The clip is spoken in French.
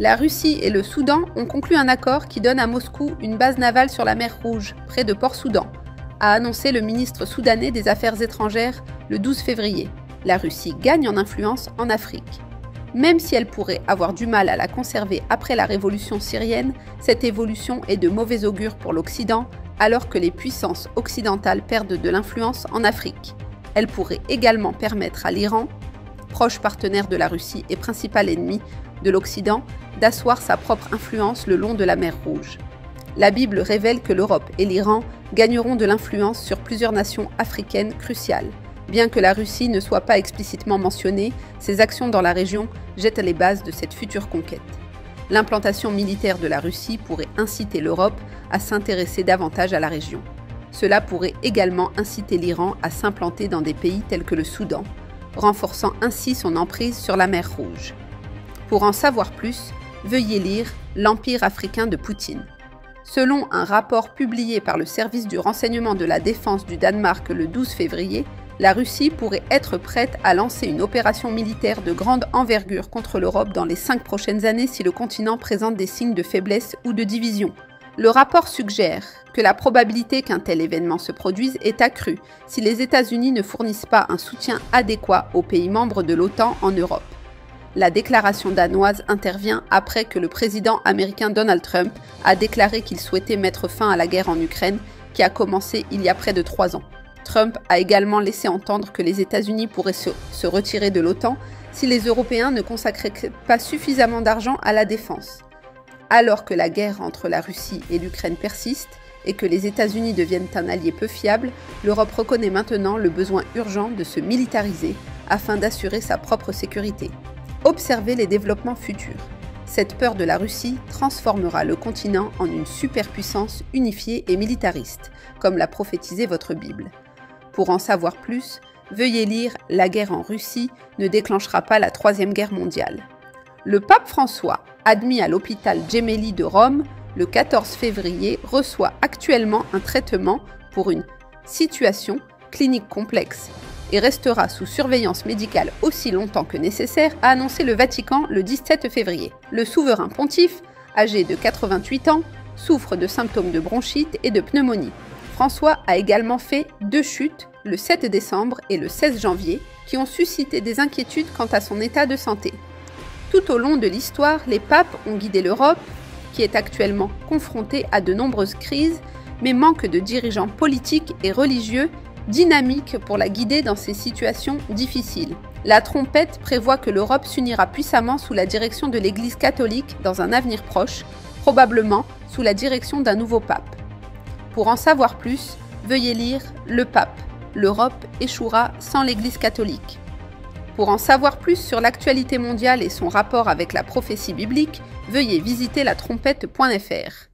La Russie et le Soudan ont conclu un accord qui donne à Moscou une base navale sur la mer Rouge, près de Port-Soudan, a annoncé le ministre soudanais des Affaires étrangères le 12 février. La Russie gagne en influence en Afrique. Même si elle pourrait avoir du mal à la conserver après la révolution syrienne, cette évolution est de mauvais augure pour l'Occident, alors que les puissances occidentales perdent de l'influence en Afrique. Elle pourrait également permettre à l'Iran, proche partenaire de la Russie et principal ennemi de l'Occident, d'asseoir sa propre influence le long de la mer Rouge. La Bible révèle que l'Europe et l'Iran gagneront de l'influence sur plusieurs nations africaines cruciales. Bien que la Russie ne soit pas explicitement mentionnée, ses actions dans la région jettent les bases de cette future conquête. L'implantation militaire de la Russie pourrait inciter l'Europe à s'intéresser davantage à la région. Cela pourrait également inciter l'Iran à s'implanter dans des pays tels que le Soudan, renforçant ainsi son emprise sur la mer Rouge. Pour en savoir plus, veuillez lire L'Empire africain de Poutine. Selon un rapport publié par le service du renseignement de la défense du Danemark le 12 février, la Russie pourrait être prête à lancer une opération militaire de grande envergure contre l'Europe dans les 5 prochaines années si le continent présente des signes de faiblesse ou de division. Le rapport suggère que la probabilité qu'un tel événement se produise est accrue si les États-Unis ne fournissent pas un soutien adéquat aux pays membres de l'OTAN en Europe. La déclaration danoise intervient après que le président américain Donald Trump a déclaré qu'il souhaitait mettre fin à la guerre en Ukraine qui a commencé il y a près de 3 ans. Trump a également laissé entendre que les États-Unis pourraient se retirer de l'OTAN si les Européens ne consacraient pas suffisamment d'argent à la défense. Alors que la guerre entre la Russie et l'Ukraine persiste et que les États-Unis deviennent un allié peu fiable, l'Europe reconnaît maintenant le besoin urgent de se militariser afin d'assurer sa propre sécurité. Observez les développements futurs. Cette peur de la Russie transformera le continent en une superpuissance unifiée et militariste, comme l'a prophétisé votre Bible. Pour en savoir plus, veuillez lire La guerre en Russie ne déclenchera pas la Troisième Guerre mondiale. Le pape François, admis à l'hôpital Gemelli de Rome le 14 février, reçoit actuellement un traitement pour une situation clinique complexe et restera sous surveillance médicale aussi longtemps que nécessaire, a annoncé le Vatican le 17 février. Le souverain pontife, âgé de 88 ans, souffre de symptômes de bronchite et de pneumonie. François a également fait 2 chutes le 7 décembre et le 16 janvier qui ont suscité des inquiétudes quant à son état de santé. Tout au long de l'histoire, les papes ont guidé l'Europe, qui est actuellement confrontée à de nombreuses crises, mais manque de dirigeants politiques et religieux dynamiques pour la guider dans ces situations difficiles. La trompette prévoit que l'Europe s'unira puissamment sous la direction de l'Église catholique dans un avenir proche, probablement sous la direction d'un nouveau pape. Pour en savoir plus, veuillez lire Le Pape. L'Europe échouera sans l'Église catholique. Pour en savoir plus sur l'actualité mondiale et son rapport avec la prophétie biblique, veuillez visiter latrompette.fr.